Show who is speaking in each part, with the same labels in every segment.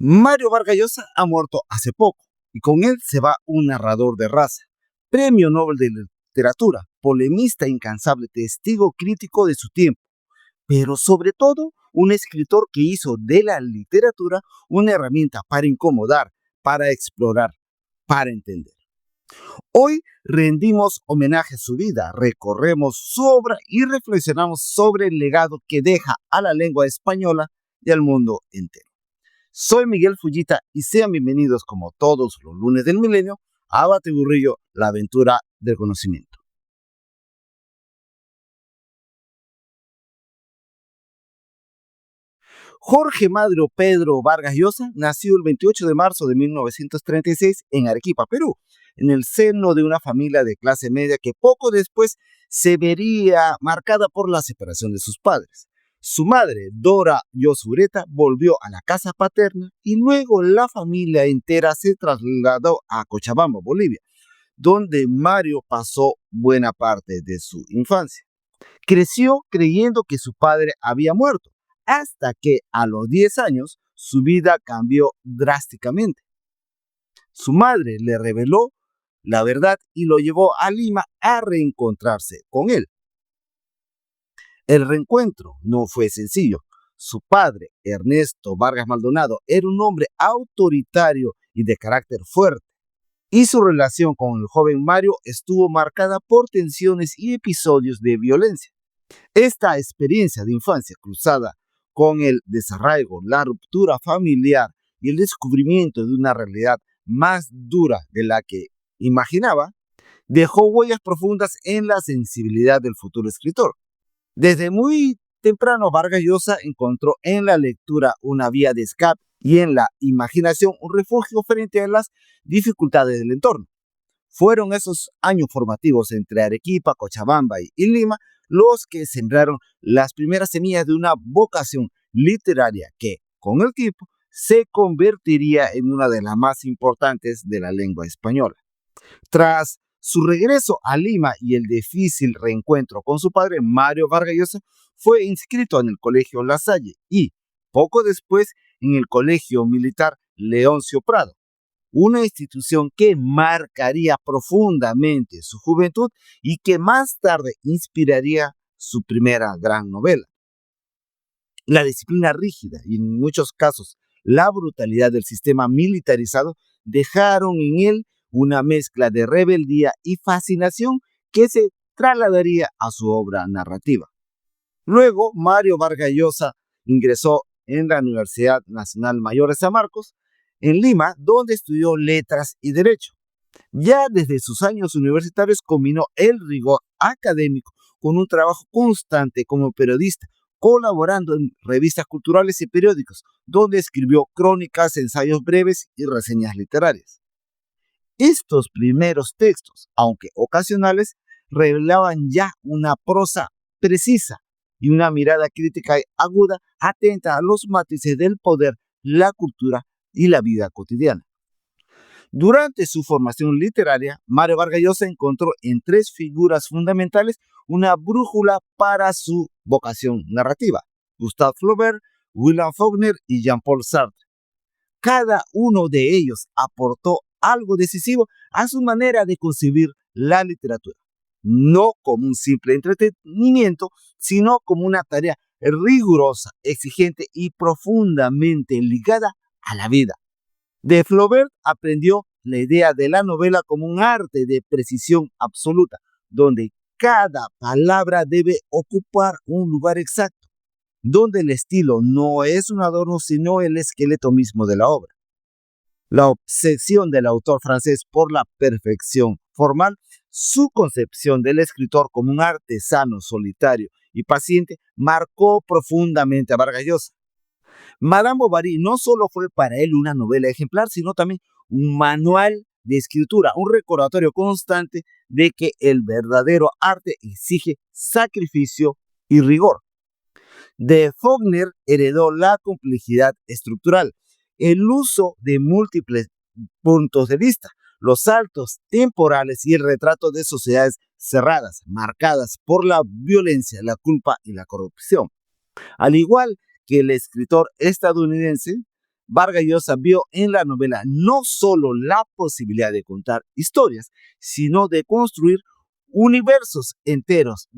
Speaker 1: Mario Vargas Llosa ha muerto hace poco y con él se va un narrador de raza, premio Nobel de Literatura, polemista incansable, testigo crítico de su tiempo, pero sobre todo un escritor que hizo de la literatura una herramienta para incomodar, para explorar, para entender. Hoy rendimos homenaje a su vida, recorremos su obra y reflexionamos sobre el legado que deja a la lengua española y al mundo entero. Soy Miguel Fullita y sean bienvenidos como todos los lunes del milenio a Batiburrillo, la aventura del conocimiento. Jorge Mario Pedro Vargas Llosa nació el 28 de marzo de 1936 en Arequipa, Perú, en el seno de una familia de clase media que poco después se vería marcada por la separación de sus padres. Su madre, Dora Yosureta, volvió a la casa paterna y luego la familia entera se trasladó a Cochabamba, Bolivia, donde Mario pasó buena parte de su infancia. Creció creyendo que su padre había muerto, hasta que a los 10 años su vida cambió drásticamente. Su madre le reveló la verdad y lo llevó a Lima a reencontrarse con él. El reencuentro no fue sencillo. Su padre, Ernesto Vargas Maldonado, era un hombre autoritario y de carácter fuerte, y su relación con el joven Mario estuvo marcada por tensiones y episodios de violencia. Esta experiencia de infancia cruzada con el desarraigo, la ruptura familiar y el descubrimiento de una realidad más dura de la que imaginaba, dejó huellas profundas en la sensibilidad del futuro escritor. Desde muy temprano, Vargas Llosa encontró en la lectura una vía de escape y en la imaginación un refugio frente a las dificultades del entorno. Fueron esos años formativos entre Arequipa, Cochabamba y Lima los que sembraron las primeras semillas de una vocación literaria que, con el tiempo, se convertiría en una de las más importantes de la lengua española. Tras su regreso a Lima y el difícil reencuentro con su padre, Mario Vargas Llosa fue inscrito en el Colegio La Salle y, poco después, en el Colegio Militar Leoncio Prado, una institución que marcaría profundamente su juventud y que más tarde inspiraría su primera gran novela. La disciplina rígida y en muchos casos la brutalidad del sistema militarizado dejaron en él una mezcla de rebeldía y fascinación que se trasladaría a su obra narrativa. Luego, Mario Vargas Llosa ingresó en la Universidad Nacional Mayor de San Marcos, en Lima, donde estudió letras y derecho. Ya desde sus años universitarios combinó el rigor académico con un trabajo constante como periodista, colaborando en revistas culturales y periódicos, donde escribió crónicas, ensayos breves y reseñas literarias. Estos primeros textos, aunque ocasionales, revelaban ya una prosa precisa y una mirada crítica y aguda, atenta a los matices del poder, la cultura y la vida cotidiana. Durante su formación literaria, Mario Vargas Llosa encontró en tres figuras fundamentales una brújula para su vocación narrativa: Gustave Flaubert, William Faulkner y Jean-Paul Sartre. Cada uno de ellos aportó algo decisivo a su manera de concebir la literatura, no como un simple entretenimiento, sino como una tarea rigurosa, exigente y profundamente ligada a la vida. De Flaubert aprendió la idea de la novela como un arte de precisión absoluta, donde cada palabra debe ocupar un lugar exacto, donde el estilo no es un adorno, sino el esqueleto mismo de la obra. La obsesión del autor francés por la perfección formal, su concepción del escritor como un artesano solitario y paciente, marcó profundamente a Vargas Llosa. Madame Bovary no solo fue para él una novela ejemplar, sino también un manual de escritura, un recordatorio constante de que el verdadero arte exige sacrificio y rigor. De Faulkner heredó la complejidad estructural, el uso de múltiples puntos de vista, los saltos temporales y el retrato de sociedades cerradas, marcadas por la violencia, la culpa y la corrupción. Al igual que el escritor estadounidense Vargas Llosa vio en la novela no solo la posibilidad de contar historias, sino de construir universos enteros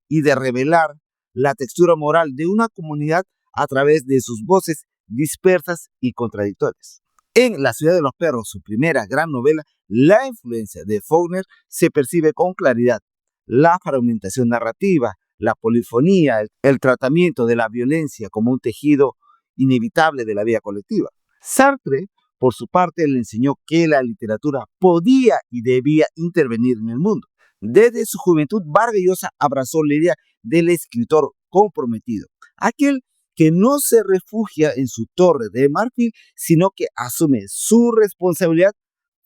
Speaker 1: y de revelar la textura moral de una comunidad a través de sus voces dispersas y contradictorias. En La ciudad de los perros, su primera gran novela, la influencia de Faulkner se percibe con claridad. La fragmentación narrativa, la polifonía, el tratamiento de la violencia como un tejido inevitable de la vida colectiva. Sartre, por su parte, le enseñó que la literatura podía y debía intervenir en el mundo. Desde su juventud, Vargas Llosa abrazó la idea del escritor comprometido, aquel que no se refugia en su torre de marfil, sino que asume su responsabilidad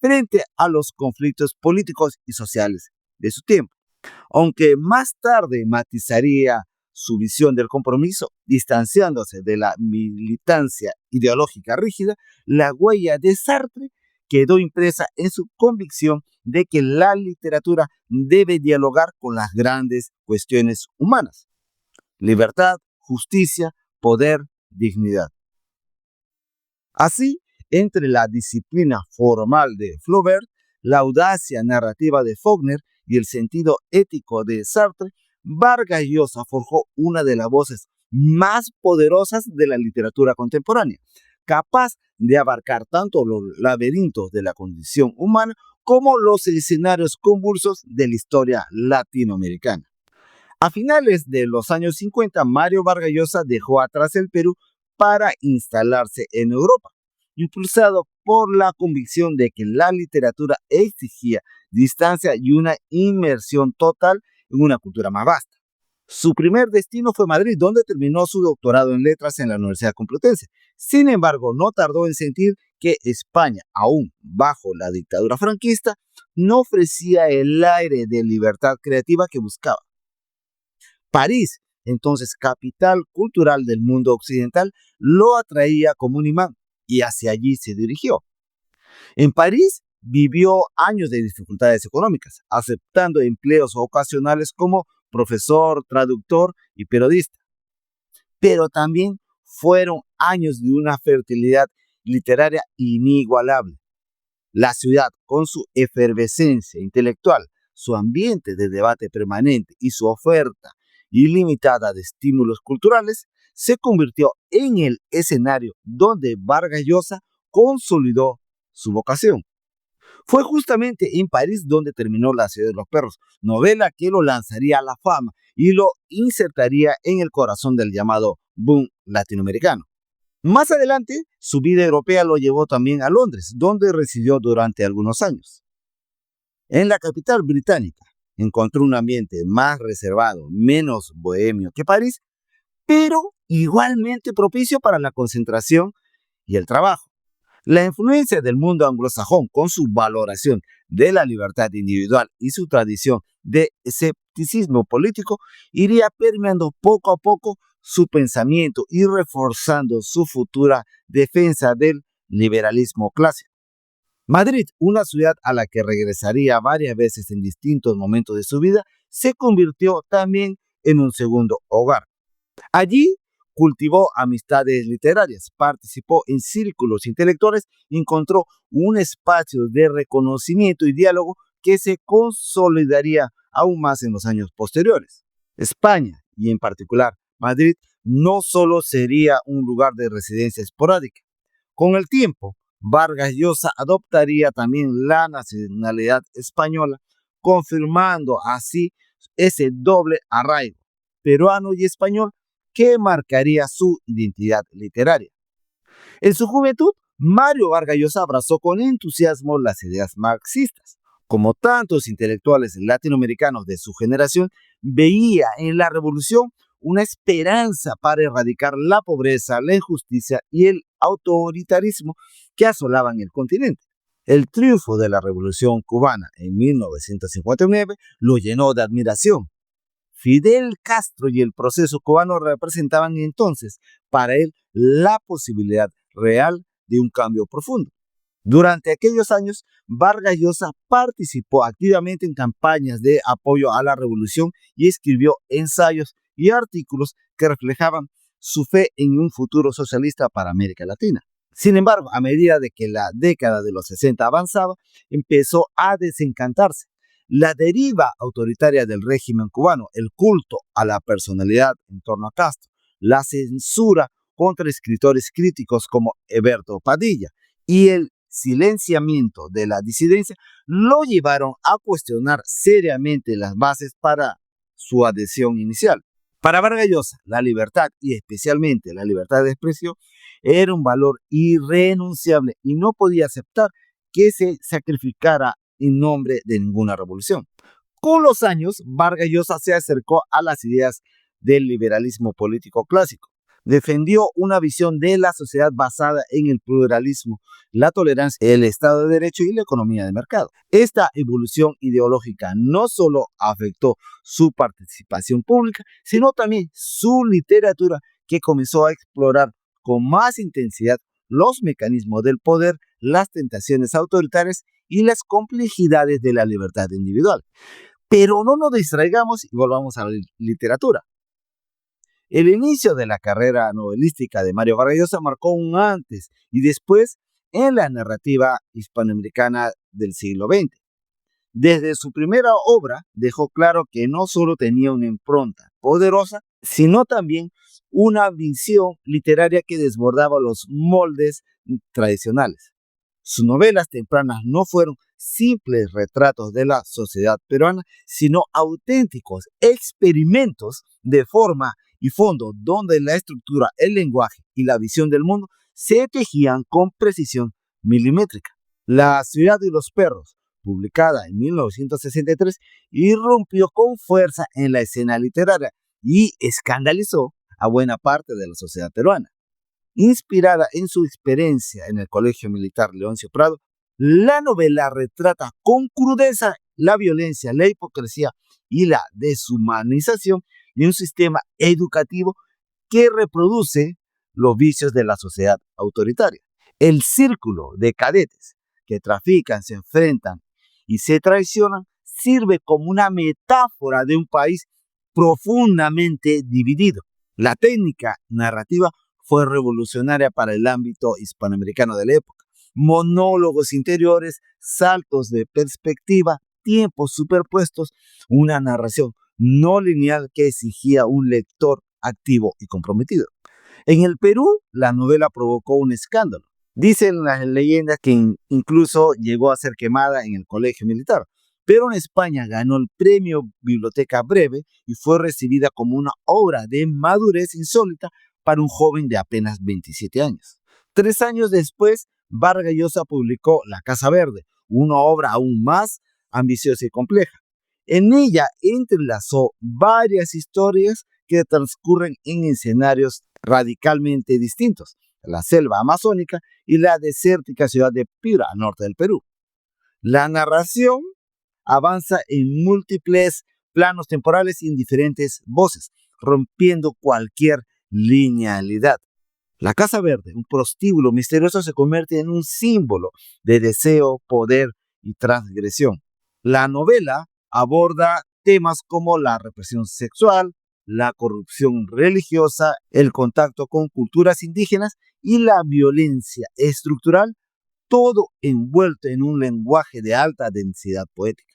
Speaker 1: frente a los conflictos políticos y sociales de su tiempo. Aunque más tarde matizaría su visión del compromiso, distanciándose de la militancia ideológica rígida, la huella de Sartre quedó impresa en su convicción de que la literatura debe dialogar con las grandes cuestiones humanas: libertad, justicia, poder, dignidad. Así, entre la disciplina formal de Flaubert, la audacia narrativa de Faulkner y el sentido ético de Sartre, Vargas Llosa forjó una de las voces más poderosas de la literatura contemporánea, capaz de abarcar tanto los laberintos de la condición humana como los escenarios convulsos de la historia latinoamericana. A finales de los años 50, Mario Vargas Llosa dejó atrás el Perú para instalarse en Europa, impulsado por la convicción de que la literatura exigía distancia y una inmersión total en una cultura más vasta. Su primer destino fue Madrid, donde terminó su doctorado en letras en la Universidad Complutense. Sin embargo, no tardó en sentir que España, aún bajo la dictadura franquista, no ofrecía el aire de libertad creativa que buscaba. París, entonces capital cultural del mundo occidental, lo atraía como un imán y hacia allí se dirigió. En París vivió años de dificultades económicas, aceptando empleos ocasionales como profesor, traductor y periodista. Pero también fueron años de una fertilidad literaria inigualable. La ciudad, con su efervescencia intelectual, su ambiente de debate permanente y su oferta ilimitada de estímulos culturales, se convirtió en el escenario donde Vargas Llosa consolidó su vocación. Fue justamente en París donde terminó La ciudad de los perros, novela que lo lanzaría a la fama y lo insertaría en el corazón del llamado boom latinoamericano. Más adelante, su vida europea lo llevó también a Londres, donde residió durante algunos años. En la capital británica, encontró un ambiente más reservado, menos bohemio que París, pero igualmente propicio para la concentración y el trabajo. La influencia del mundo anglosajón, con su valoración de la libertad individual y su tradición de escepticismo político, iría permeando poco a poco su pensamiento y reforzando su futura defensa del liberalismo clásico. Madrid, una ciudad a la que regresaría varias veces en distintos momentos de su vida, se convirtió también en un segundo hogar. Allí cultivó amistades literarias, participó en círculos intelectuales y encontró un espacio de reconocimiento y diálogo que se consolidaría aún más en los años posteriores. España, y en particular Madrid, no solo sería un lugar de residencia esporádica. Con el tiempo, Vargas Llosa adoptaría también la nacionalidad española, confirmando así ese doble arraigo peruano y español que marcaría su identidad literaria. En su juventud, Mario Vargas Llosa abrazó con entusiasmo las ideas marxistas. Como tantos intelectuales latinoamericanos de su generación, veía en la revolución una esperanza para erradicar la pobreza, la injusticia y el autoritarismo que asolaban el continente. El triunfo de la Revolución cubana en 1959 lo llenó de admiración. Fidel Castro y el proceso cubano representaban entonces para él la posibilidad real de un cambio profundo. Durante aquellos años, Vargas Llosa participó activamente en campañas de apoyo a la revolución y escribió ensayos y artículos que reflejaban su fe en un futuro socialista para América Latina. Sin embargo, a medida de que la década de los 60 avanzaba, empezó a desencantarse. La deriva autoritaria del régimen cubano, el culto a la personalidad en torno a Castro, la censura contra escritores críticos como Eberto Padilla y el silenciamiento de la disidencia lo llevaron a cuestionar seriamente las bases para su adhesión inicial. Para Vargas Llosa, la libertad y especialmente la libertad de expresión era un valor irrenunciable y no podía aceptar que se sacrificara en nombre de ninguna revolución. Con los años, Vargas Llosa se acercó a las ideas del liberalismo político clásico. Defendió una visión de la sociedad basada en el pluralismo, la tolerancia, el Estado de Derecho y la economía de mercado. Esta evolución ideológica no solo afectó su participación pública, sino también su literatura, que comenzó a explorar con más intensidad los mecanismos del poder, las tentaciones autoritarias y las complejidades de la libertad individual. Pero no nos distraigamos y volvamos a la literatura. El inicio de la carrera novelística de Mario Vargas Llosa marcó un antes y después en la narrativa hispanoamericana del siglo XX. Desde su primera obra dejó claro que no solo tenía una impronta poderosa, sino también una visión literaria que desbordaba los moldes tradicionales. Sus novelas tempranas no fueron simples retratos de la sociedad peruana, sino auténticos experimentos de forma y fondo donde la estructura, el lenguaje y la visión del mundo se tejían con precisión milimétrica. La ciudad y los perros, publicada en 1963, irrumpió con fuerza en la escena literaria y escandalizó a buena parte de la sociedad peruana. Inspirada en su experiencia en el Colegio Militar Leoncio Prado, la novela retrata con crudeza la violencia, la hipocresía y la deshumanización de un sistema educativo que reproduce los vicios de la sociedad autoritaria. El círculo de cadetes que trafican, se enfrentan y se traicionan sirve como una metáfora de un país profundamente dividido. La técnica narrativa fue revolucionaria para el ámbito hispanoamericano de la época. Monólogos interiores, saltos de perspectiva, tiempos superpuestos, una narración no lineal que exigía un lector activo y comprometido. En el Perú, la novela provocó un escándalo. Dicen las leyendas que incluso llegó a ser quemada en el colegio militar. Pero en España ganó el premio Biblioteca Breve y fue recibida como una obra de madurez insólita para un joven de apenas 27 años. 3 años después, Vargas Llosa publicó La Casa Verde, una obra aún más ambiciosa y compleja. En ella entrelazó varias historias que transcurren en escenarios radicalmente distintos: la selva amazónica y la desértica ciudad de Piura, al norte del Perú. La narración avanza en múltiples planos temporales y en diferentes voces, rompiendo cualquier linealidad. La Casa Verde, un prostíbulo misterioso, se convierte en un símbolo de deseo, poder y transgresión. La novela aborda temas como la represión sexual, la corrupción religiosa, el contacto con culturas indígenas y la violencia estructural, todo envuelto en un lenguaje de alta densidad poética.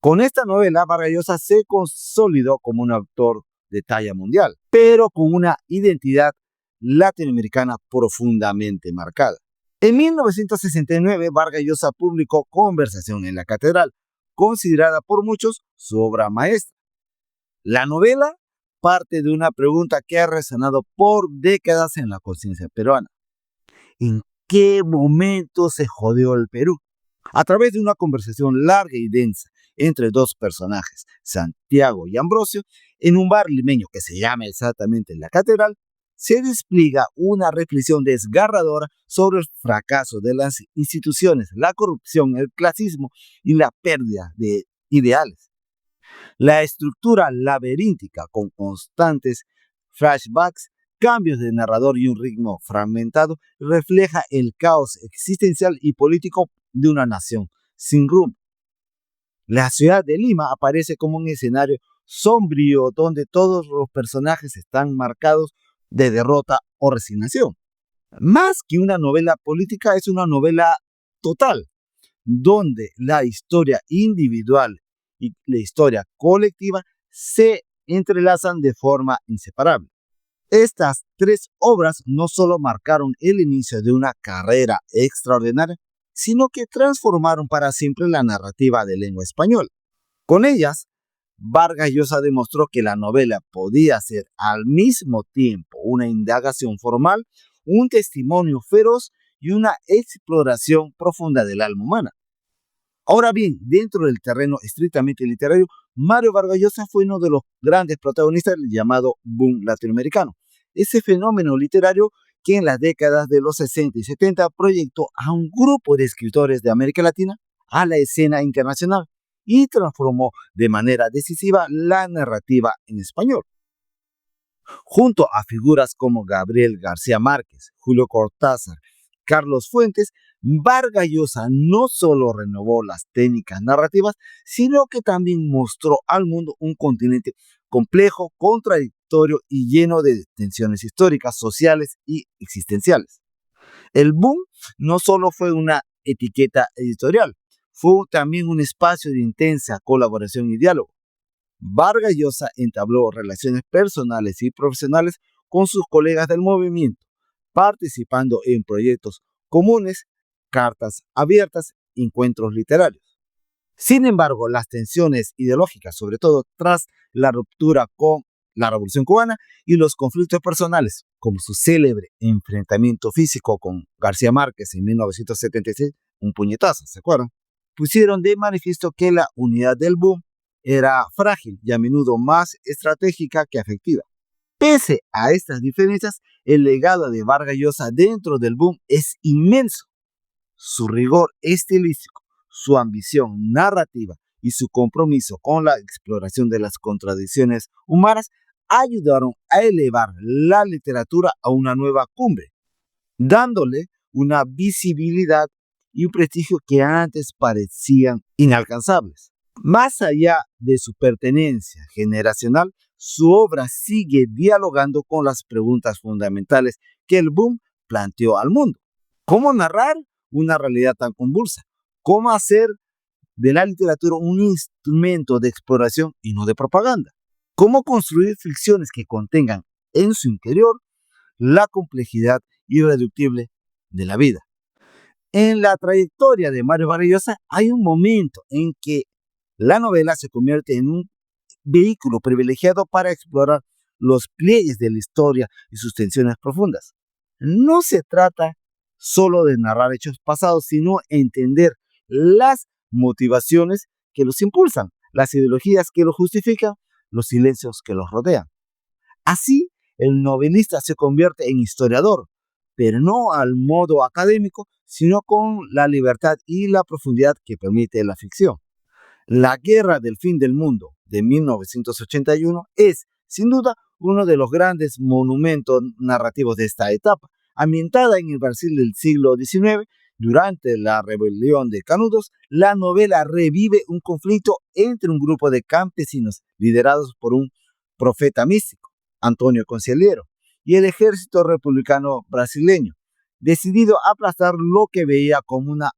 Speaker 1: Con esta novela, Vargas Llosa se consolidó como un autor de talla mundial, pero con una identidad latinoamericana profundamente marcada. En 1969, Vargas Llosa publicó Conversación en la Catedral, considerada por muchos su obra maestra. La novela parte de una pregunta que ha resonado por décadas en la conciencia peruana: ¿en qué momento se jodió el Perú? A través de una conversación larga y densa entre dos personajes, Santiago y Ambrosio, en un bar limeño que se llama exactamente La Catedral, se despliega una reflexión desgarradora sobre el fracaso de las instituciones, la corrupción, el clasismo y la pérdida de ideales. La estructura laberíntica, con constantes flashbacks, cambios de narrador y un ritmo fragmentado, refleja el caos existencial y político de una nación sin rumbo. La ciudad de Lima aparece como un escenario sombrío donde todos los personajes están marcados de derrota o resignación. Más que una novela política, es una novela total, donde la historia individual y la historia colectiva se entrelazan de forma inseparable. Estas tres obras no solo marcaron el inicio de una carrera extraordinaria, sino que transformaron para siempre la narrativa de lengua española. Con ellas, Vargas Llosa demostró que la novela podía ser al mismo tiempo una indagación formal, un testimonio feroz y una exploración profunda del alma humana. Ahora bien, dentro del terreno estrictamente literario, Mario Vargas Llosa fue uno de los grandes protagonistas del llamado boom latinoamericano. Ese fenómeno literario que en las décadas de los 60 y 70 proyectó a un grupo de escritores de América Latina a la escena internacional y transformó de manera decisiva la narrativa en español. Junto a figuras como Gabriel García Márquez, Julio Cortázar, Carlos Fuentes, Vargas Llosa no solo renovó las técnicas narrativas, sino que también mostró al mundo un continente complejo, contradictorio y lleno de tensiones históricas, sociales y existenciales. El boom no solo fue una etiqueta editorial, fue también un espacio de intensa colaboración y diálogo. Vargas Llosa entabló relaciones personales y profesionales con sus colegas del movimiento, participando en proyectos comunes, cartas abiertas, encuentros literarios. Sin embargo, las tensiones ideológicas, sobre todo tras la ruptura con la Revolución Cubana y los conflictos personales, como su célebre enfrentamiento físico con García Márquez en 1976, un puñetazo, ¿se acuerdan? Pusieron de manifiesto que la unidad del boom era frágil y a menudo más estratégica que afectiva. Pese a estas diferencias, el legado de Vargas Llosa dentro del boom es inmenso. Su rigor estilístico, su ambición narrativa y su compromiso con la exploración de las contradicciones humanas ayudaron a elevar la literatura a una nueva cumbre, dándole una visibilidad y un prestigio que antes parecían inalcanzables. Más allá de su pertenencia generacional, su obra sigue dialogando con las preguntas fundamentales que el boom planteó al mundo. ¿Cómo narrar una realidad tan convulsa? ¿Cómo hacer de la literatura un instrumento de exploración y no de propaganda? ¿Cómo construir ficciones que contengan en su interior la complejidad irreductible de la vida? En la trayectoria de Mario Vargas Llosa hay un momento en que la novela se convierte en un vehículo privilegiado para explorar los pliegues de la historia y sus tensiones profundas. No se trata solo de narrar hechos pasados, sino entender las motivaciones que los impulsan, las ideologías que los justifican, los silencios que los rodean. Así, el novelista se convierte en historiador, pero no al modo académico, sino con la libertad y la profundidad que permite la ficción. La Guerra del Fin del Mundo de 1981 es, sin duda, uno de los grandes monumentos narrativos de esta etapa. Ambientada en el Brasil del siglo XIX, durante la rebelión de Canudos, la novela revive un conflicto entre un grupo de campesinos liderados por un profeta místico, Antonio Consigliero, y el ejército republicano brasileño, decidido a aplastar lo que veía como una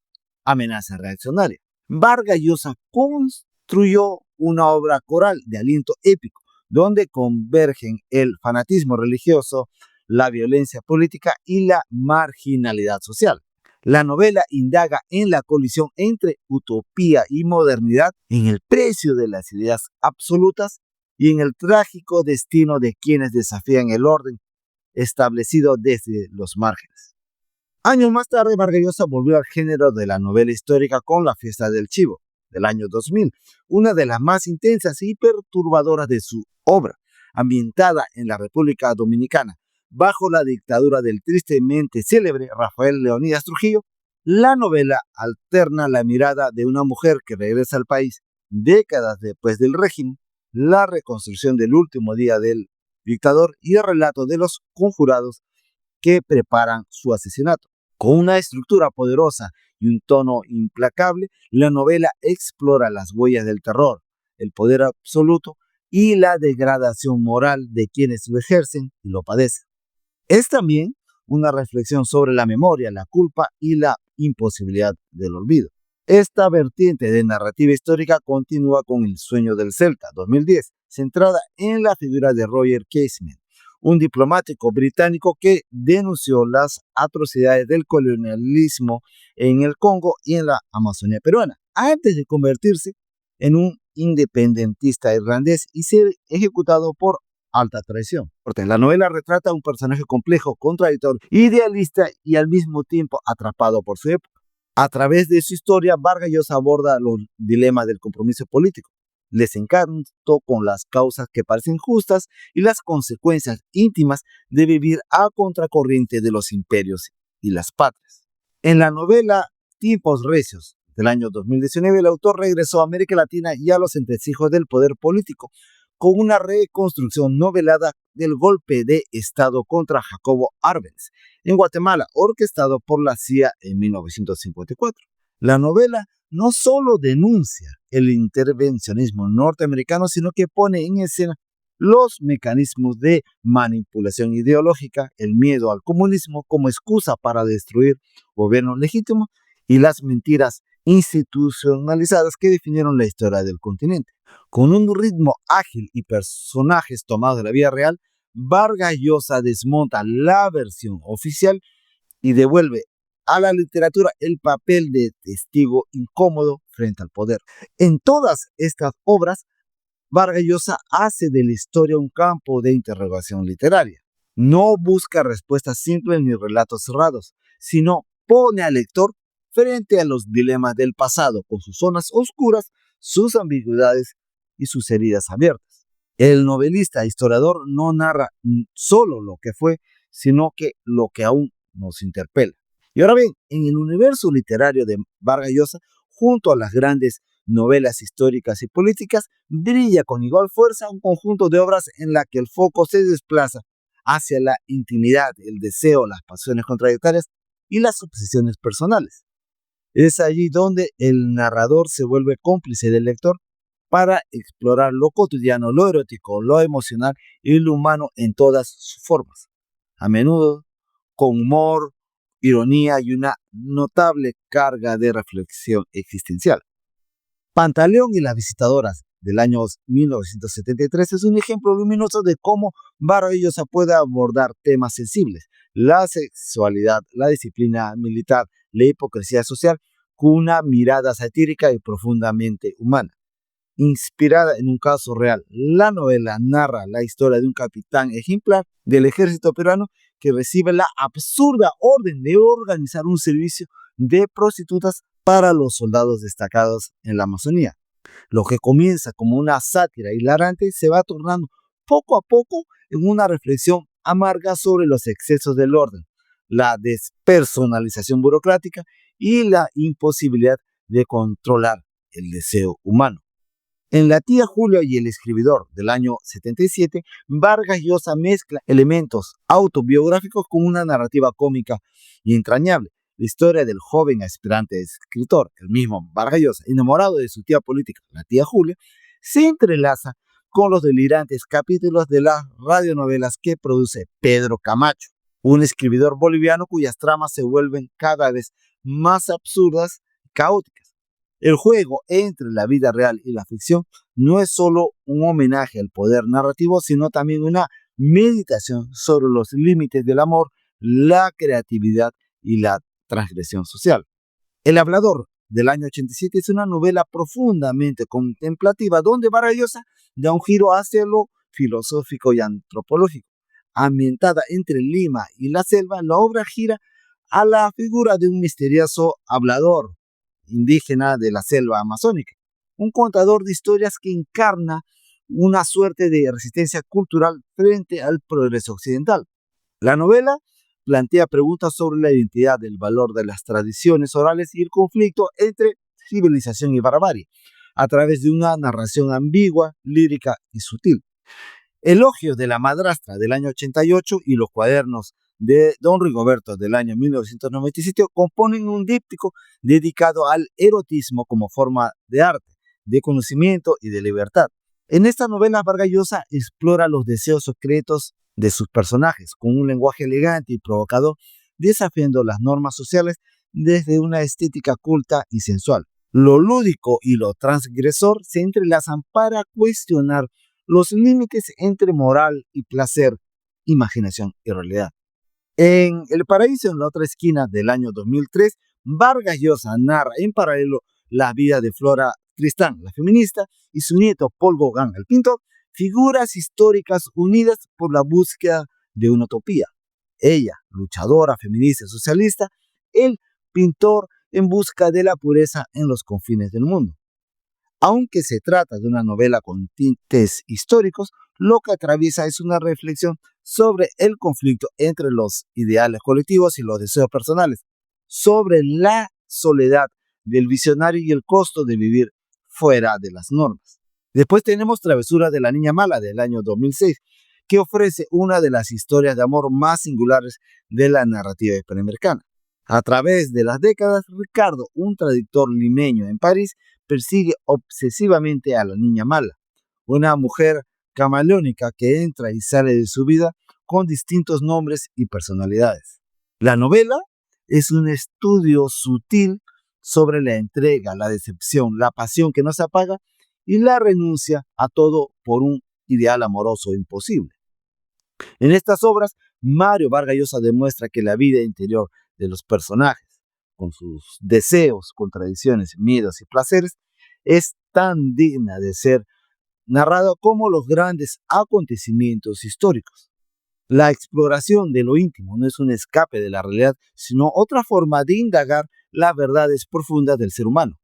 Speaker 1: amenaza reaccionaria. Vargas Llosa construyó una obra coral de aliento épico, donde convergen el fanatismo religioso, la violencia política y la marginalidad social. La novela indaga en la colisión entre utopía y modernidad, en el precio de las ideas absolutas y en el trágico destino de quienes desafían el orden establecido desde los márgenes. Años más tarde, Vargas Llosa volvió al género de la novela histórica con La Fiesta del Chivo, del año 2000, una de las más intensas y perturbadoras de su obra, ambientada en la República Dominicana, bajo la dictadura del tristemente célebre Rafael Leónidas Trujillo. La novela alterna la mirada de una mujer que regresa al país décadas después del régimen, la reconstrucción del último día del dictador y el relato de los conjurados que preparan su asesinato. Con una estructura poderosa y un tono implacable, la novela explora las huellas del terror, el poder absoluto y la degradación moral de quienes lo ejercen y lo padecen. Es también una reflexión sobre la memoria, la culpa y la imposibilidad del olvido. Esta vertiente de narrativa histórica continúa con El sueño del Celta, 2010, centrada en la figura de Roger Casement, un diplomático británico que denunció las atrocidades del colonialismo en el Congo y en la Amazonía peruana, antes de convertirse en un independentista irlandés y ser ejecutado por alta traición. La novela retrata a un personaje complejo, contradictorio, idealista y al mismo tiempo atrapado por su época. A través de su historia, Vargas Llosa aborda los dilemas del compromiso político, desencanto con las causas que parecen justas y las consecuencias íntimas de vivir a contracorriente de los imperios y las patrias. En la novela Tiempos Recios del año 2019, el autor regresó a América Latina y a los entresijos del poder político, con una reconstrucción novelada del golpe de Estado contra Jacobo Arbenz en Guatemala, orquestado por la CIA en 1954. La novela no solo denuncia el intervencionismo norteamericano, sino que pone en escena los mecanismos de manipulación ideológica, el miedo al comunismo como excusa para destruir gobiernos legítimos y las mentiras institucionalizadas que definieron la historia del continente. Con un ritmo ágil y personajes tomados de la vida real, Vargas Llosa desmonta la versión oficial y devuelve a la literatura el papel de testigo incómodo frente al poder. En todas estas obras, Vargas Llosa hace de la historia un campo de interrogación literaria. No busca respuestas simples ni relatos cerrados, sino pone al lector frente a los dilemas del pasado, con sus zonas oscuras, sus ambigüedades y sus heridas abiertas. El novelista historiador no narra solo lo que fue, sino que lo que aún nos interpela. Y ahora bien, en el universo literario de Vargas Llosa, junto a las grandes novelas históricas y políticas, brilla con igual fuerza un conjunto de obras en la que el foco se desplaza hacia la intimidad, el deseo, las pasiones contradictorias y las obsesiones personales. Es allí donde el narrador se vuelve cómplice del lector para explorar lo cotidiano, lo erótico, lo emocional y lo humano en todas sus formas, a menudo con humor, ironía y una notable carga de reflexión existencial. Pantaleón y las visitadoras del año 1973 es un ejemplo luminoso de cómo Vargas Llosa puede abordar temas sensibles: la sexualidad, la disciplina militar, la hipocresía social, con una mirada satírica y profundamente humana. Inspirada en un caso real, la novela narra la historia de un capitán ejemplar del ejército peruano que recibe la absurda orden de organizar un servicio de prostitutas para los soldados destacados en la Amazonía. Lo que comienza como una sátira hilarante se va tornando poco a poco en una reflexión amarga sobre los excesos del orden, la despersonalización burocrática y la imposibilidad de controlar el deseo humano. En La tía Julia y el escribidor del año 77, Vargas Llosa mezcla elementos autobiográficos con una narrativa cómica y entrañable. La historia del joven aspirante escritor, el mismo Vargas Llosa, enamorado de su tía política, la tía Julia, se entrelaza con los delirantes capítulos de las radionovelas que produce Pedro Camacho, un escribidor boliviano cuyas tramas se vuelven cada vez más absurdas y caóticas. El juego entre la vida real y la ficción no es solo un homenaje al poder narrativo, sino también una meditación sobre los límites del amor, la creatividad y la transgresión social. El hablador del año 87 es una novela profundamente contemplativa donde Vargas Llosa da un giro hacia lo filosófico y antropológico. Ambientada entre Lima y la selva, la obra gira a la figura de un misterioso hablador indígena de la selva amazónica, un contador de historias que encarna una suerte de resistencia cultural frente al progreso occidental. La novela plantea preguntas sobre la identidad, el valor de las tradiciones orales y el conflicto entre civilización y barbarie, a través de una narración ambigua, lírica y sutil. Elogio de la madrastra del año 88 y Los cuadernos de Don Rigoberto del año 1997 componen un díptico dedicado al erotismo como forma de arte, de conocimiento y de libertad. En esta novela, Vargas Llosa explora los deseos secretos de sus personajes, con un lenguaje elegante y provocador, desafiando las normas sociales desde una estética culta y sensual. Lo lúdico y lo transgresor se entrelazan para cuestionar los límites entre moral y placer, imaginación y realidad. En El Paraíso en la otra esquina del año 2003, Vargas Llosa narra en paralelo la vida de Flora Tristán, la feminista, y su nieto Paul Gauguin, el pintor, figuras históricas unidas por la búsqueda de una utopía. Ella, luchadora, feminista, socialista; él, pintor en busca de la pureza en los confines del mundo. Aunque se trata de una novela con tintes históricos, lo que atraviesa es una reflexión sobre el conflicto entre los ideales colectivos y los deseos personales, sobre la soledad del visionario y el costo de vivir fuera de las normas. Después tenemos Travesura de la Niña Mala del año 2006, que ofrece una de las historias de amor más singulares de la narrativa hispanoamericana. A través de las décadas, Ricardo, un traductor limeño en París, persigue obsesivamente a la niña mala, una mujer camaleónica que entra y sale de su vida con distintos nombres y personalidades. La novela es un estudio sutil sobre la entrega, la decepción, la pasión que no se apaga y la renuncia a todo por un ideal amoroso imposible. En estas obras, Mario Vargas Llosa demuestra que la vida interior de los personajes, con sus deseos, contradicciones, miedos y placeres, es tan digna de ser narrada como los grandes acontecimientos históricos. La exploración de lo íntimo no es un escape de la realidad, sino otra forma de indagar las verdades profundas del ser humano.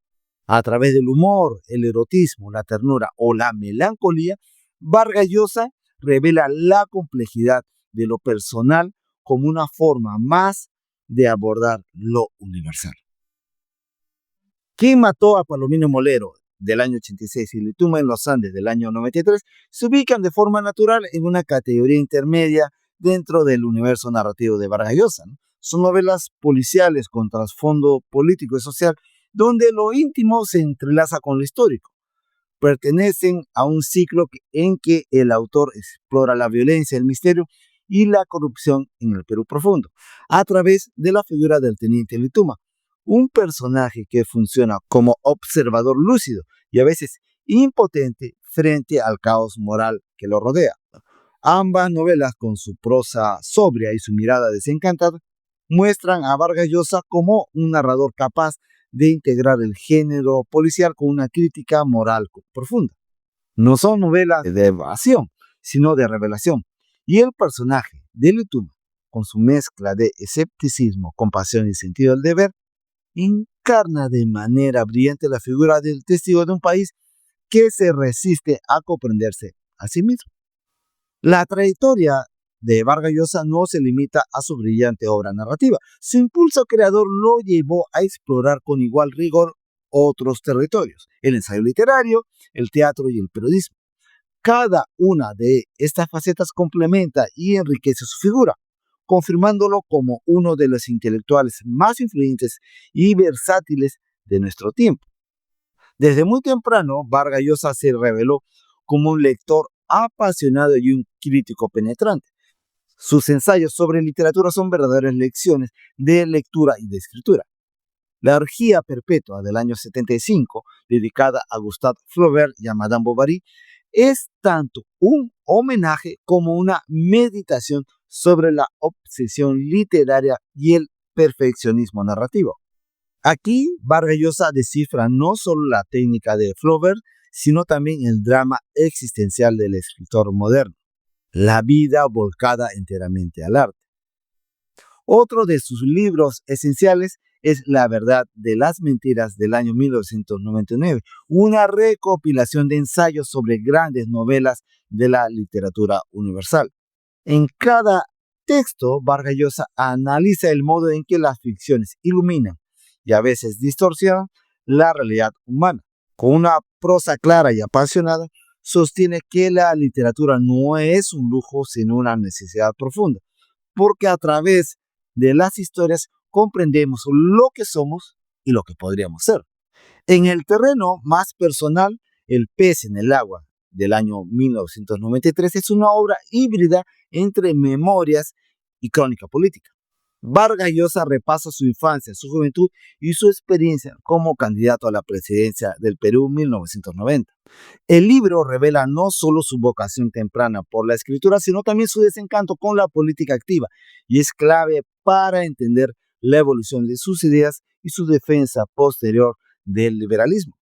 Speaker 1: A través del humor, el erotismo, la ternura o la melancolía, Vargas Llosa revela la complejidad de lo personal como una forma más de abordar lo universal. ¿Quién mató a Palomino Molero del año 86 y Lituma en los Andes del año 93 se ubican de forma natural en una categoría intermedia dentro del universo narrativo de Vargas Llosa? Son novelas policiales con trasfondo político y social donde lo íntimo se entrelaza con lo histórico. Pertenecen a un ciclo en que el autor explora la violencia, el misterio y la corrupción en el Perú profundo, a través de la figura del teniente Lituma, un personaje que funciona como observador lúcido y a veces impotente frente al caos moral que lo rodea. Ambas novelas, con su prosa sobria y su mirada desencantada, muestran a Vargas Llosa como un narrador capaz de integrar el género policial con una crítica moral profunda. No son novelas de evasión, sino de revelación. Y el personaje de Lituma, con su mezcla de escepticismo, compasión y sentido del deber, encarna de manera brillante la figura del testigo de un país que se resiste a comprenderse a sí mismo. La trayectoria de Vargas Llosa no se limita a su brillante obra narrativa. Su impulso creador lo llevó a explorar con igual rigor otros territorios: el ensayo literario, el teatro y el periodismo. Cada una de estas facetas complementa y enriquece su figura, confirmándolo como uno de los intelectuales más influyentes y versátiles de nuestro tiempo. Desde muy temprano, Vargas Llosa se reveló como un lector apasionado y un crítico penetrante. Sus ensayos sobre literatura son verdaderas lecciones de lectura y de escritura. La Orgía Perpetua del año 75, dedicada a Gustave Flaubert y a Madame Bovary, es tanto un homenaje como una meditación sobre la obsesión literaria y el perfeccionismo narrativo. Aquí, Vargas Llosa descifra no solo la técnica de Flaubert, sino también el drama existencial del escritor moderno, la vida volcada enteramente al arte. Otro de sus libros esenciales es La verdad de las mentiras del año 1999, una recopilación de ensayos sobre grandes novelas de la literatura universal. En cada texto, Vargas Llosa analiza el modo en que las ficciones iluminan y a veces distorsionan la realidad humana. Con una prosa clara y apasionada, sostiene que la literatura no es un lujo, sino una necesidad profunda, porque a través de las historias comprendemos lo que somos y lo que podríamos ser. En el terreno más personal, El pez en el agua del año 1993 es una obra híbrida entre memorias y crónica política. Vargas Llosa repasa su infancia, su juventud y su experiencia como candidato a la presidencia del Perú en 1990. El libro revela no solo su vocación temprana por la escritura, sino también su desencanto con la política activa, y es clave para entender la evolución de sus ideas y su defensa posterior del liberalismo.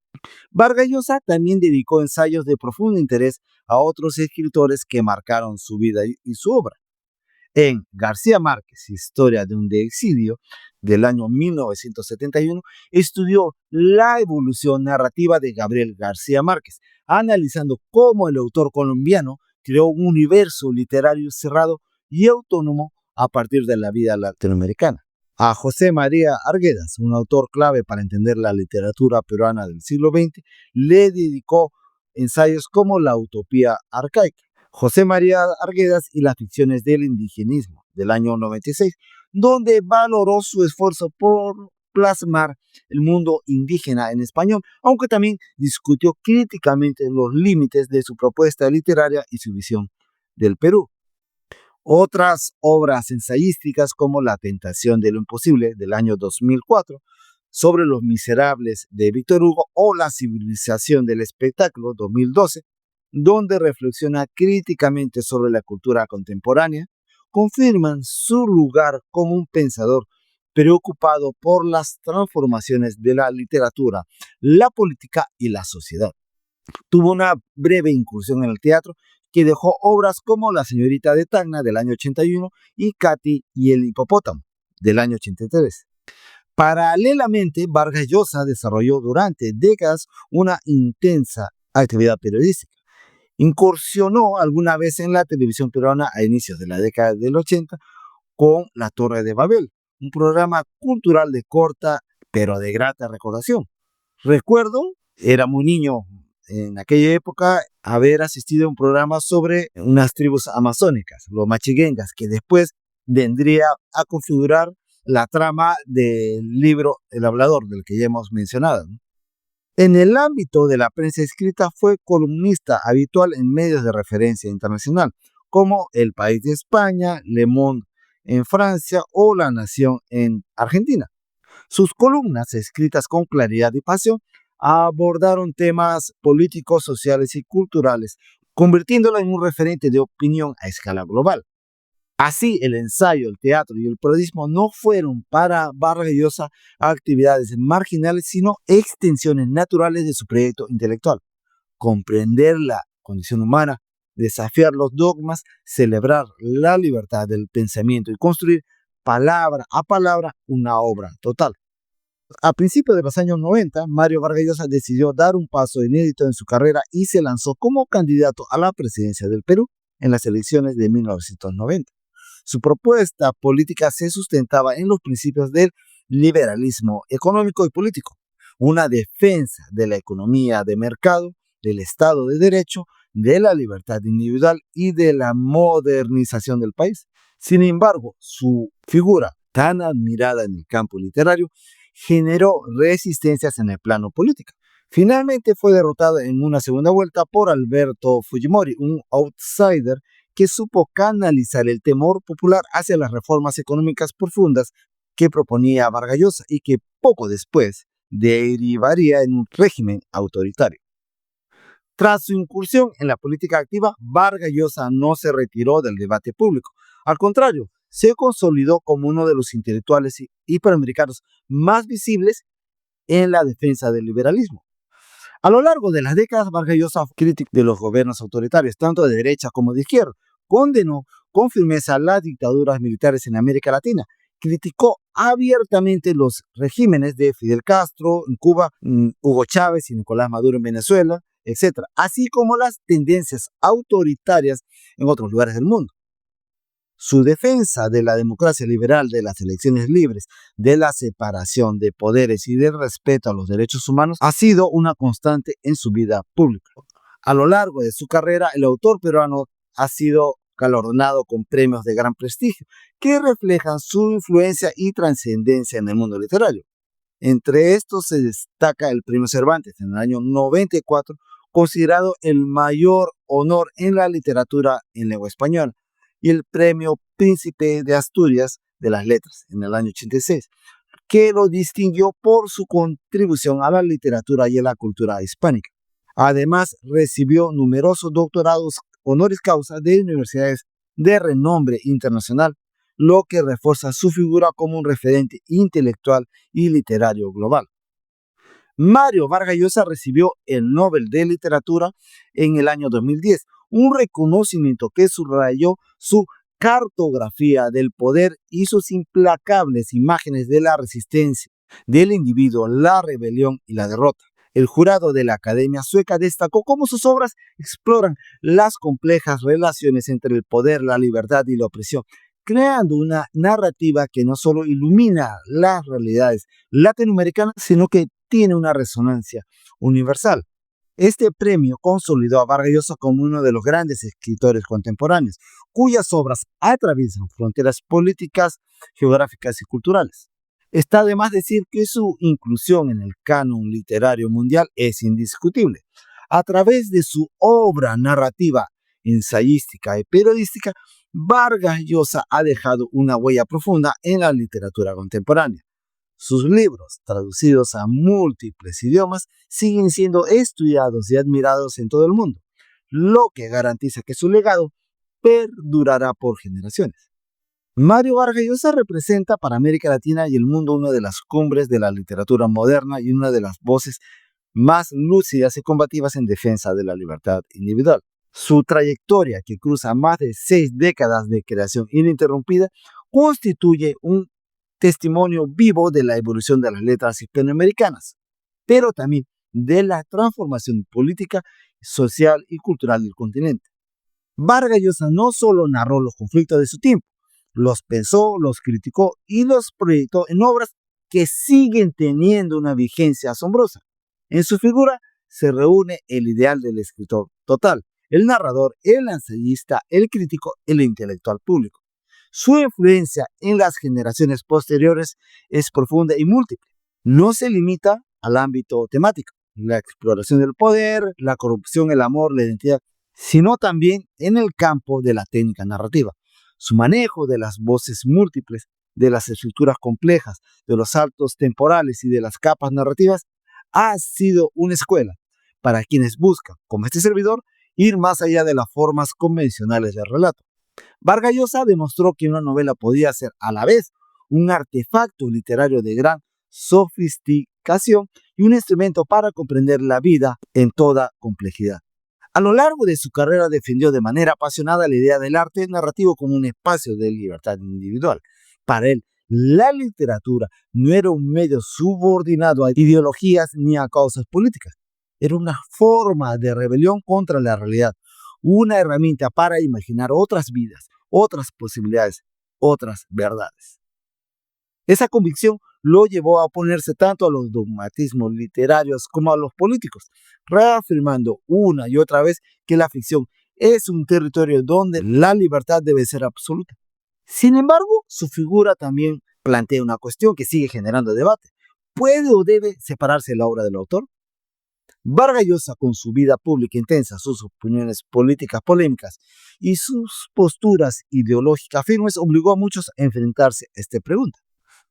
Speaker 1: Vargas Llosa también dedicó ensayos de profundo interés a otros escritores que marcaron su vida y su obra. En García Márquez, Historia de un Exilio, del año 1971, estudió la evolución narrativa de Gabriel García Márquez, analizando cómo el autor colombiano creó un universo literario cerrado y autónomo a partir de la vida latinoamericana. A José María Arguedas, un autor clave para entender la literatura peruana del siglo XX, le dedicó ensayos como La Utopía Arcaica, José María Arguedas y las ficciones del indigenismo, del año 96, donde valoró su esfuerzo por plasmar el mundo indígena en español, aunque también discutió críticamente los límites de su propuesta literaria y su visión del Perú. Otras obras ensayísticas como La tentación de lo imposible, del año 2004, Sobre los miserables, de Víctor Hugo, o La civilización del espectáculo, 2012, donde reflexiona críticamente sobre la cultura contemporánea, confirman su lugar como un pensador preocupado por las transformaciones de la literatura, la política y la sociedad. Tuvo una breve incursión en el teatro que dejó obras como La señorita de Tacna, del año 81, y Katy y el hipopótamo, del año 83. Paralelamente, Vargas Llosa desarrolló durante décadas una intensa actividad periodística. Incursionó alguna vez en la televisión peruana a inicios de la década del 80 con La Torre de Babel, un programa cultural de corta pero de grata recordación. Recuerdo, era muy niño en aquella época, haber asistido a un programa sobre unas tribus amazónicas, los machiguengas, que después vendría a configurar la trama del libro El Hablador, del que ya hemos mencionado, ¿no? En el ámbito de la prensa escrita fue columnista habitual en medios de referencia internacional, como El País de España, Le Monde en Francia o La Nación en Argentina. Sus columnas, escritas con claridad y pasión, abordaron temas políticos, sociales y culturales, convirtiéndola en un referente de opinión a escala global. Así, el ensayo, el teatro y el periodismo no fueron para Vargas Llosa actividades marginales, sino extensiones naturales de su proyecto intelectual. Comprender la condición humana, desafiar los dogmas, celebrar la libertad del pensamiento y construir palabra a palabra una obra total. A principios de los años 90, Mario Vargas Llosa decidió dar un paso inédito en su carrera y se lanzó como candidato a la presidencia del Perú en las elecciones de 1990. Su propuesta política se sustentaba en los principios del liberalismo económico y político, una defensa de la economía de mercado, del Estado de Derecho, de la libertad individual y de la modernización del país. Sin embargo, su figura, tan admirada en el campo literario, generó resistencias en el plano político. Finalmente fue derrotado en una segunda vuelta por Alberto Fujimori, un outsider que supo canalizar el temor popular hacia las reformas económicas profundas que proponía Vargas Llosa y que poco después derivaría en un régimen autoritario. Tras su incursión en la política activa, Vargas Llosa no se retiró del debate público. Al contrario, se consolidó como uno de los intelectuales hispanoamericanos más visibles en la defensa del liberalismo. A lo largo de las décadas, Vargas Llosa fue crítico de los gobiernos autoritarios, tanto de derecha como de izquierda. Condenó con firmeza las dictaduras militares en América Latina. Criticó abiertamente los regímenes de Fidel Castro en Cuba, Hugo Chávez y Nicolás Maduro en Venezuela, etc., así como las tendencias autoritarias en otros lugares del mundo. Su defensa de la democracia liberal, de las elecciones libres, de la separación de poderes y del respeto a los derechos humanos ha sido una constante en su vida pública. A lo largo de su carrera, el autor peruano ha sido galardonado con premios de gran prestigio que reflejan su influencia y trascendencia en el mundo literario. Entre estos se destaca el Premio Cervantes en el año 94, considerado el mayor honor en la literatura en lengua española, y el Premio Príncipe de Asturias de las Letras en el año 86, que lo distinguió por su contribución a la literatura y a la cultura hispánica. Además, recibió numerosos doctorados honoris causa de universidades de renombre internacional, lo que refuerza su figura como un referente intelectual y literario global. Mario Vargas Llosa recibió el Nobel de Literatura en el año 2010, un reconocimiento que subrayó su cartografía del poder y sus implacables imágenes de la resistencia del individuo, la rebelión y la derrota. El jurado de la Academia Sueca destacó cómo sus obras exploran las complejas relaciones entre el poder, la libertad y la opresión, creando una narrativa que no solo ilumina las realidades latinoamericanas, sino que tiene una resonancia universal. Este premio consolidó a Vargas Llosa como uno de los grandes escritores contemporáneos, cuyas obras atraviesan fronteras políticas, geográficas y culturales. Está de más decir que su inclusión en el canon literario mundial es indiscutible. A través de su obra narrativa, ensayística y periodística, Vargas Llosa ha dejado una huella profunda en la literatura contemporánea. Sus libros, traducidos a múltiples idiomas, siguen siendo estudiados y admirados en todo el mundo, lo que garantiza que su legado perdurará por generaciones. Mario Vargas Llosa representa para América Latina y el mundo una de las cumbres de la literatura moderna y una de las voces más lúcidas y combativas en defensa de la libertad individual. Su trayectoria, que cruza más de 6 décadas de creación ininterrumpida, constituye un testimonio vivo de la evolución de las letras hispanoamericanas, pero también de la transformación política, social y cultural del continente. Vargas Llosa no solo narró los conflictos de su tiempo, los pensó, los criticó y los proyectó en obras que siguen teniendo una vigencia asombrosa. En su figura se reúne el ideal del escritor total, el narrador, el ensayista, el crítico, el intelectual público. Su influencia en las generaciones posteriores es profunda y múltiple. No se limita al ámbito temático, la exploración del poder, la corrupción, el amor, la identidad, sino también en el campo de la técnica narrativa. Su manejo de las voces múltiples, de las estructuras complejas, de los saltos temporales y de las capas narrativas ha sido una escuela para quienes buscan, como este servidor, ir más allá de las formas convencionales del relato. Vargas Llosa demostró que una novela podía ser a la vez un artefacto literario de gran sofisticación y un instrumento para comprender la vida en toda complejidad. A lo largo de su carrera defendió de manera apasionada la idea del arte narrativo como un espacio de libertad individual. Para él, la literatura no era un medio subordinado a ideologías ni a causas políticas. Era una forma de rebelión contra la realidad, una herramienta para imaginar otras vidas, otras posibilidades, otras verdades. Esa convicción lo llevó a oponerse tanto a los dogmatismos literarios como a los políticos, reafirmando una y otra vez que la ficción es un territorio donde la libertad debe ser absoluta. Sin embargo, su figura también plantea una cuestión que sigue generando debate. ¿Puede o debe separarse la obra del autor? Vargas Llosa, con su vida pública intensa, sus opiniones políticas polémicas y sus posturas ideológicas firmes, obligó a muchos a enfrentarse a esta pregunta.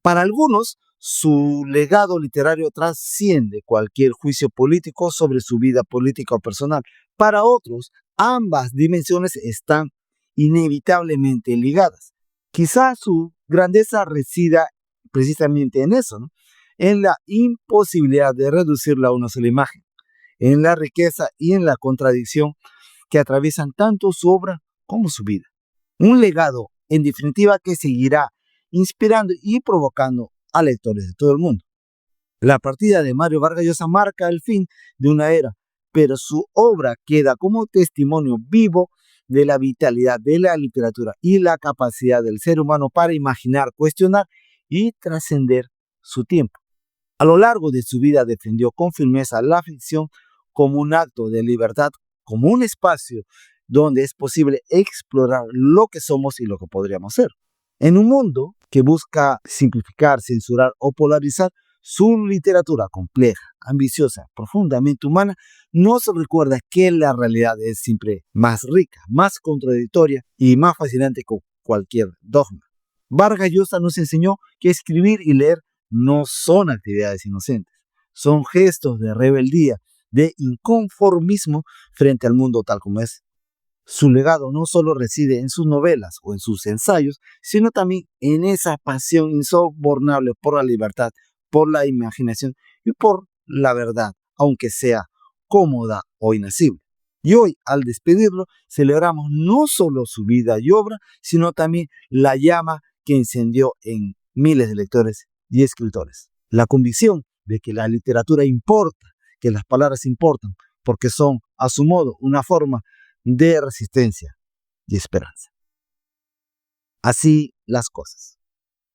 Speaker 1: Para algunos, su legado literario trasciende cualquier juicio político sobre su vida política o personal. Para otros, ambas dimensiones están inevitablemente ligadas. Quizás su grandeza resida precisamente en eso, ¿no? En la imposibilidad de reducirla a una sola imagen, en la riqueza y en la contradicción que atraviesan tanto su obra como su vida. Un legado, en definitiva, que seguirá inspirando y provocando a lectores de todo el mundo. La partida de Mario Vargas Llosa marca el fin de una era, pero su obra queda como testimonio vivo de la vitalidad de la literatura y la capacidad del ser humano para imaginar, cuestionar y trascender su tiempo. A lo largo de su vida defendió con firmeza la ficción como un acto de libertad, como un espacio donde es posible explorar lo que somos y lo que podríamos ser. En un mundo que busca simplificar, censurar o polarizar, Su literatura compleja, ambiciosa, profundamente humana, nos recuerda que la realidad es siempre más rica, más contradictoria y más fascinante que cualquier dogma. Vargas Llosa nos enseñó que escribir y leer no son actividades inocentes, son gestos de rebeldía, de inconformismo frente al mundo tal como es. Su legado no solo reside en sus novelas o en sus ensayos, sino también en esa pasión insobornable por la libertad, por la imaginación y por la verdad, aunque sea cómoda o inacible. Y hoy, al despedirlo, celebramos no solo su vida y obra, sino también la llama que encendió en miles de lectores y escritores. La convicción de que la literatura importa, que las palabras importan, porque son, a su modo, una forma de resistencia y esperanza. Así las cosas.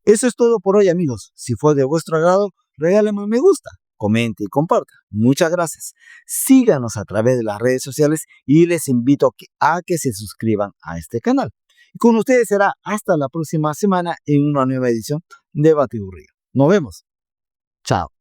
Speaker 1: Eso es todo por hoy, amigos. Si fue de vuestro agrado, regálenme un me gusta, comente y comparta. Muchas gracias. Síganos a través de las redes sociales y les invito a que se suscriban a este canal. Y con ustedes será hasta la próxima semana en una nueva edición de Batiburrillo. Nos vemos. Chao.